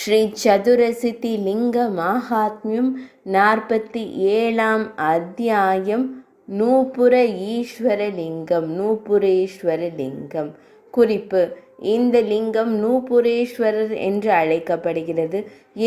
ஸ்ரீ சதுரசித்தி லிங்க மாஹாத்மியம் 47ஆம் அத்தியாயம். நூபுர ஈஸ்வரலிங்கம். நூபுரேஸ்வரலிங்கம். குறிப்பு: இந்த லிங்கம் நூபுரேஸ்வரர் என்று அழைக்கப்படுகிறது.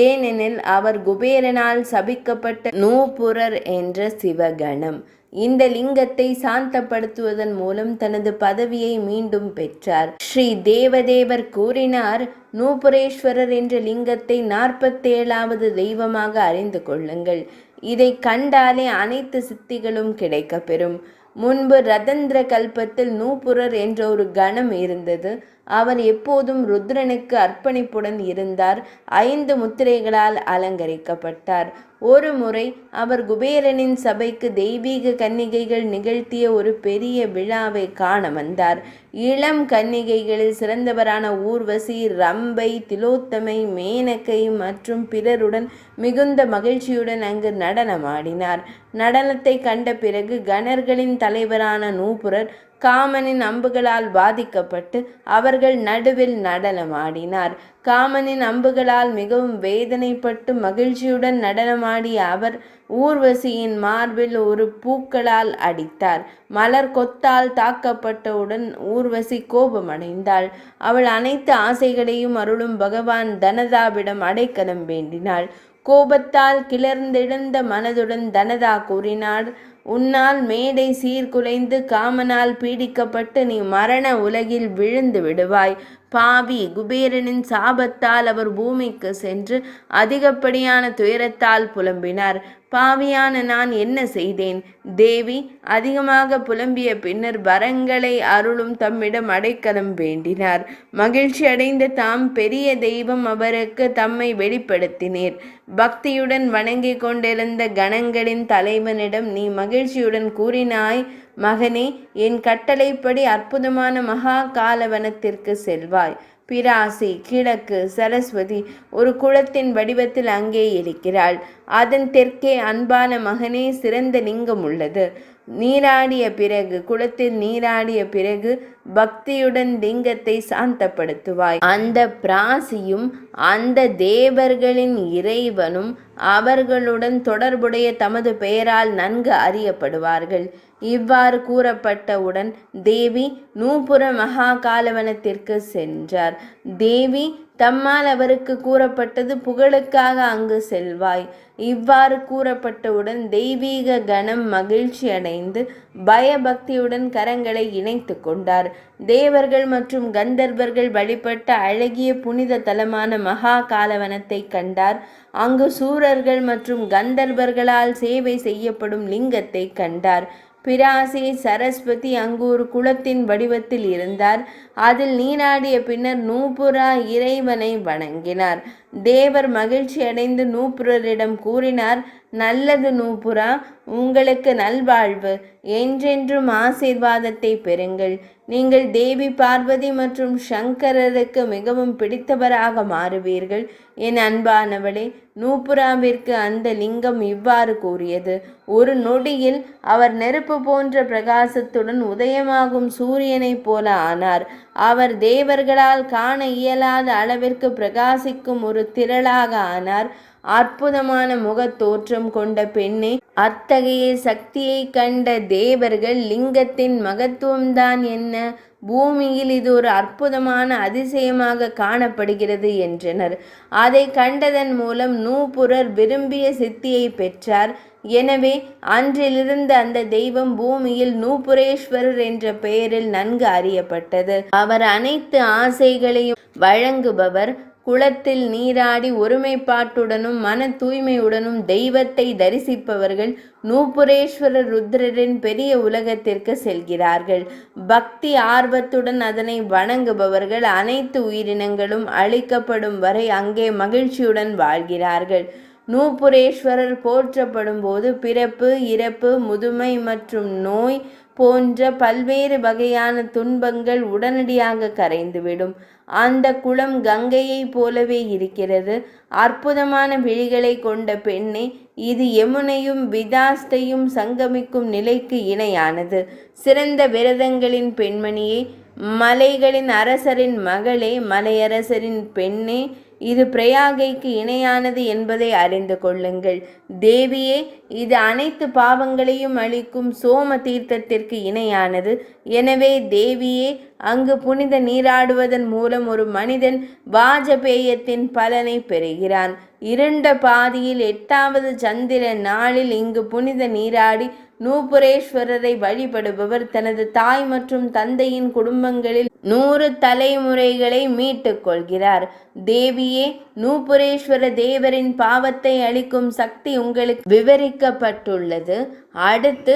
ஏனெனில் அவர் குபேரனால் சபிக்கப்பட்ட நூபுரர் என்ற சிவகணம். இந்த லிங்கத்தை சாந்தப்படுத்துவதன் மூலம் தனது பதவியை மீண்டும் பெற்றார். ஸ்ரீ தேவதேவர் கூறினார்: நூபுரேஸ்வரர் என்ற லிங்கத்தை 47வது தெய்வமாக அறிந்து கொள்ளுங்கள். இதை கண்டாலே அனைத்து சித்திகளும் கிடைக்கப்பெறும். முன்பு ரதந்திர கல்பத்தில் நூபுரர் என்ற ஒரு கணம் இருந்தது. அவர் எப்போதும் ருத்ரனுக்கு அர்ப்பணிப்புடன் இருந்தார். 5 முத்திரைகளால் அலங்கரிக்கப்பட்டார். ஒரு முறை அவர் குபேரனின் சபைக்கு தெய்வீக கன்னிகைகள் நிகழ்த்திய ஒரு பெரிய விழாவை காண வந்தார். இளம் கன்னிகைகளில் சிறந்தவரான ஊர்வசி, ரம்பை, திலோத்தமை, மேனகை மற்றும் பிறருடன் மிகுந்த மகிழ்ச்சியுடன் அங்கு நடனமாடினார். நடனத்தை கண்ட பிறகு கணர்களின் தலைவரான நூபுரர் காமனின் அம்புகளால் பாதிக்கப்பட்டு அவர்கள் நடுவில் நடனமாடினார். காமனின் அம்புகளால் மிகவும் வேதனைப்பட்டு மகிழ்ச்சியுடன் நடனமாடிய அவர் ஊர்வசியின் மார்பில் ஒரு பூக்களால் அடித்தார். மலர் கொத்தால் தாக்கப்பட்டவுடன் ஊர்வசி கோபமடைந்தாள். அவள் அனைத்து ஆசைகளையும் அருளும் பகவான் தனதாவிடம் அடைக்கலம் வேண்டினாள். கோபத்தால் கிளர்ந்தெழுந்த மனதுடன் தனதா கூறினார்: உன்னால் மேடை சீர்குலைந்து காமனால் பீடிக்கப்பட்டு நீ மரண உலகில் விழுந்து விடுவாய். பாவி! குபேரனின் சாபத்தால் அவர் பூமிக்கு சென்று அதிகப்படியான துயரத்தால் புலம்பினார். பாவியான நான் என்ன செய்தேன்? தேவி அதிகமாக புலம்பிய பின்னர் வரங்களை அருளும் தம்மிடம் அடைக்கலம் வேண்டினார். மகிழ்ச்சி அடைந்த தாம் பெரிய தெய்வம் அவருக்கு தம்மை வெளிப்படுத்தினீர். பக்தியுடன் வணங்கிக் கொண்டிருந்த கணங்களின் தலைவனிடம் நீ மகிழ்ச்சியுடன் கூறினாய்: மகனே, என் கட்டளைப்படி அற்புதமான மகா காலவனத்திற்கு செல்வாய். பிராசி, கிழக்கு சரஸ்வதி ஒரு குளத்தின் வடிவத்தில் அங்கே இருக்கிறாள். அதன் தெற்கே அன்பான மகனே சிறந்த லிங்கம் உள்ளது. நீராடிய பிறகு, குளத்தில் நீராடிய பிறகு பக்தியுடன் லிங்கத்தை சாந்தப்படுத்துவாய். அந்த பிராசியும் அந்த தேவர்களின் இறைவனும் அவர்களுடன் தொடர்புடைய தமது பெயரால் நன்கு அறியப்படுவார்கள். இவ்வாறு கூறப்பட்டவுடன் தேவி நூபுர மகா காலவனத்திற்கு சென்றார். தேவி தம்மால் அவருக்கு கூறப்பட்டது புகழுக்காக அங்கு செல்வாய். இவ்வாறு கூறப்பட்டவுடன் தெய்வீக கணம் மகிழ்ச்சி அடைந்து பயபக்தியுடன் கரங்களை இணைத்து கொண்டார். தேவர்கள் மற்றும் கந்தர்வர்கள் வழிபட்ட அழகிய புனித தலமான மகா காலவனத்தை கண்டார். அங்கு சூரர்கள் மற்றும் கந்தர்வர்களால் சேவை செய்யப்படும் லிங்கத்தை கண்டார். பிராசி சரஸ்வதி அங்கு ஒரு குளத்தின் வடிவத்தில் இருந்தார். அதில் நீராடிய பின்னர் நூபுரா இறைவனை வணங்கினார். தேவர் மகிழ்ச்சி அடைந்து நூபுரரிடம் கூறினார்: நல்லது நூபுரா, உங்களுக்கு நல்வாழ்வு. என்றென்றும் ஆசீர்வாதத்தை பெறுங்கள். நீங்கள் தேவி பார்வதி மற்றும் சங்கரருக்கு மிகவும் பிடித்தவராக மாறுவீர்கள். என் அன்பானவளே, நூபுராவிற்கு அந்த லிங்கம் இவ்வாறு கூறியது: ஒரு நொடியில் அவர் நெருப்பு போன்ற பிரகாசத்துடன் உதயமாகும் சூரியனைப் போல ஆனார். அவர் தேவர்களால் காண இயலாத அளவிற்கு பிரகாசிக்கும் ஒரு திரளாக ஆனார். அற்புதமான முகத் தோற்றம் கொண்ட பெண்ணே, அத்தகைய சக்தியை கண்ட தேவர்கள் லிங்கத்தின் மகத்துவம்தான் என்ன? பூமியில் இது ஒரு அற்புதமான அதிசயமாக காணப்படுகிறது என்றனர். அதை கண்டதன் மூலம் நூபுரர் விரும்பிய சித்தியை பெற்றார். எனவே அன்றிலிருந்து அந்த தெய்வம் பூமியில் நூபுரேஸ்வரர் என்ற பெயரில் நன்கு அறியப்பட்டது. அவர் அனைத்து ஆசைகளையும் வழங்குபவர். குளத்தில் நீராடி ஒருமைப்பாட்டுடனும் மன தூய்மையுடனும் தெய்வத்தை தரிசிப்பவர்கள் நூபுரேஸ்வரர் ருத்ரரின் பெரிய உலகத்திற்கு செல்கிறார்கள். பக்தி ஆர்வத்துடன் அதனை வணங்குபவர்கள் அனைத்து உயிரினங்களும் அழிக்கப்படும் வரை அங்கே மகிழ்ச்சியுடன் வாழ்கிறார்கள். நூபுரேஸ்வரர் போற்றப்படும் போது பிறப்பு, இறப்பு, முதுமை மற்றும் நோய் போன்ற பல்வேறு வகையான துன்பங்கள் உடனடியாக கரைந்துவிடும். அந்த குளம் கங்கையை போலவே இருக்கிறது. அற்புதமான விழிகளை கொண்ட பெண்ணே, இது யமுனையும் விதாஸ்தையும் சங்கமிக்கும் நிலைக்கு இணையானது. சிறந்த விரதங்களின் பெண்மணியே, மலைகளின் அரசரின் மகளே, மலையரசரின் பெண்ணே, இது பிரயாகைக்கு இணையானது என்பதை அறிந்து கொள்ளுங்கள். தேவியே, இது அனைத்து பாவங்களையும் அளிக்கும் சோம தீர்த்தத்திற்கு இணையானது. எனவே தேவியே, அங்கு புனித நீராடுவதன் மூலம் ஒரு மனிதன் வாஜபேயத்தின் பலனை பெறுகிறான். இருண்ட பாதியில் 8வது சந்திர நாளில் இங்கு புனித நீராடி நூபுரேஸ்வரரை வழிபடுபவர் தனது தாய் மற்றும் தந்தையின் குடும்பங்களில் 100 தலைமுறைகளை மீட்டுக் கொள்கிறார். தேவியே, நூபுரேஸ்வர தேவரின் பாவத்தை அளிக்கும் சக்தி உங்களுக்கு விவரிக்கப்பட்டுள்ளது. அடுத்து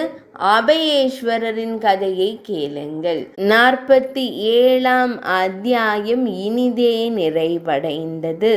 அபயேஸ்வரரின் கதையை கேளுங்கள். 47ஆம் அத்தியாயம் இனிதே நிறைவடைந்தது.